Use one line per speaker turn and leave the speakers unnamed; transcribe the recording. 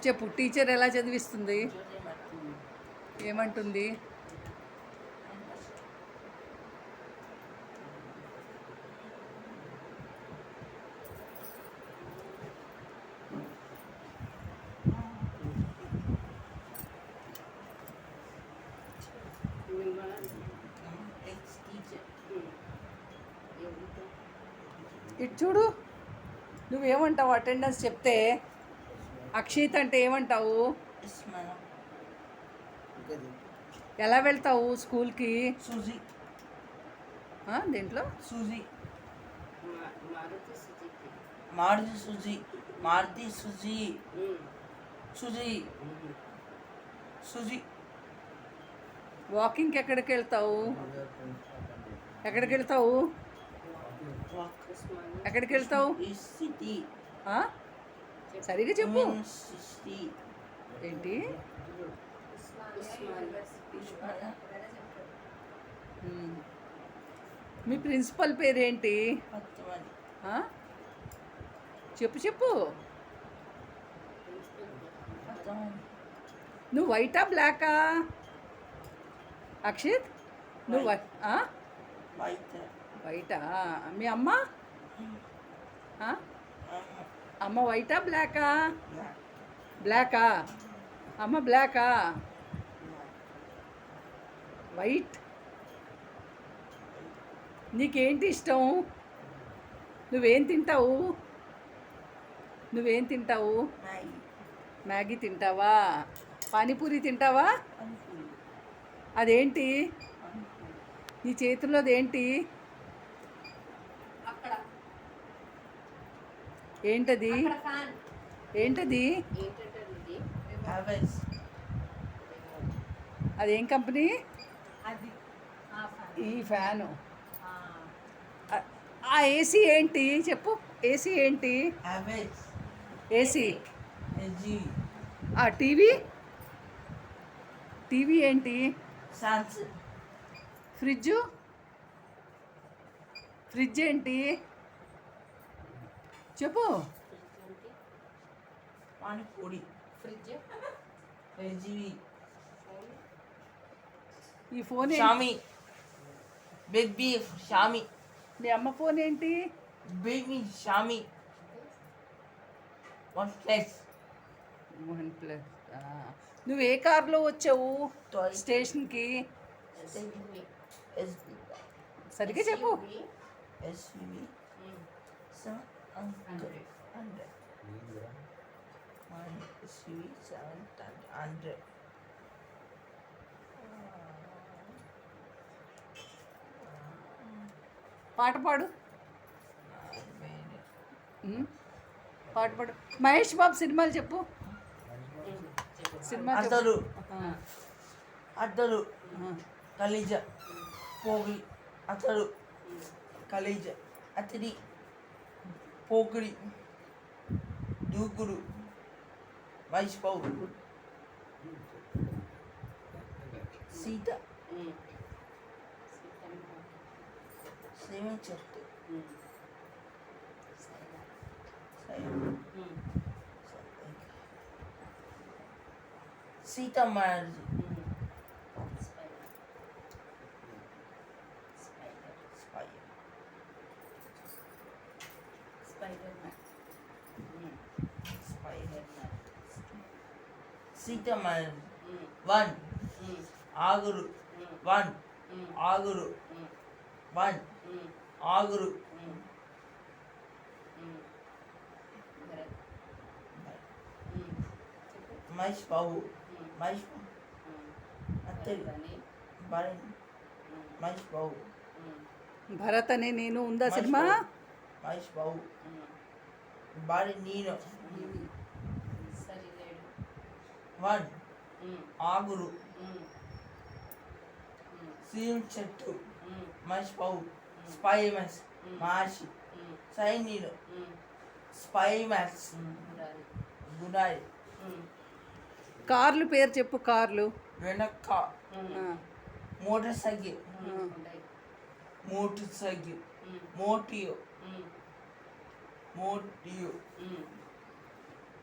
చెప్పు టీచర్ ఎలా చదివిస్తుంది? ఏమంటుంది? ఇటు చూడు, నువ్వేమంటావు అటెండెన్స్ చెప్తే? అక్షిత్ అంటే ఏమంటావు? ఎలా వెళ్తావు స్కూల్కి?
సుజీ.
దేంట్లో?
సుజీ. మారుతి సుజీ. మారుతి సుజీ. సుజీ. సుజీ.
వాకింగ్కి ఎక్కడికి వెళ్తావు? ఎక్కడికి వెళ్తావు? ఎక్కడికి వెళ్తావు? సరిగా చెప్పు. ఏంటి? మీ ప్రిన్సిపల్ పేరేంటి? చెప్పు చెప్పు. నువ్వు వైటా బ్లాకా అక్షిత్? నువ్వు వైటా? మీ అమ్మ అమ్మ వైటా బ్లాకా? బ్లాకా? అమ్మ బ్లాకా? వైట్. నీకేంటి ఇష్టం? నువ్వేం తింటావు? నువ్వేం తింటావు? మ్యాగీ తింటావా? పానీపూరి తింటావా? అదేంటి నీ చేతుల్లోది? ఏంటి? ఏంటది? ఏంటది? అదేం కంపెనీ? ఈ ఫ్యాను. ఆ ఏసీ ఏంటి చెప్పు? ఏసీ ఏంటి? ఏసీ. ఆ టీవీ? టీవీ ఏంటి? ఫ్రిడ్జ్? ఫ్రిడ్జ్ ఏంటి చెప్పు?
పానీపూరి. ఫ్రిడ్జ్.
ఈ ఫోన్
షామి. Baby Xiaomi.
మీ అమ్మ ఫోన్ ఏంటి?
Baby Xiaomi. OnePlus.
నువ్వు ఏ కార్లో వచ్చావు స్టేషన్కి? సరిగ్గా చెప్పు. పాట పాడు. పాట పాడు. మహేష్ బాబు సినిమాలు చెప్పు. సినిమా
అద్దరు. అద్దరు. కలీజ. పోగిలి. అతడు. కలీజ. అతిథి. పోకిరి. దూకుడు. మహేష్ బాబు. సీత. సేవింగ్ చెట్టు. సీతమ్మ. సీతమ్మ. వన్ ఆగురు. వన్ ఆగురు. వన్ ఆగురు. మహేష్ బాబు. మహేష్ బాబు. అత్తడి. మహేష్ బాబు.
భరత్ అనే నేను ఉందా సినిమా?
మహేష్ బాబు. బారి నేను. వన్ ఆగురు. సీఎం చెట్టు. మహేష్ బాబు. స్పై మ్యాథ్స్. మహర్షి. సైనీలు. స్పై మ్యాథ్స్. గుడారి.
కార్లు పేరు చెప్పు. కార్లు.
వెనక్క. Motorcycle. Motorcycle. మోటియో. మోటియో.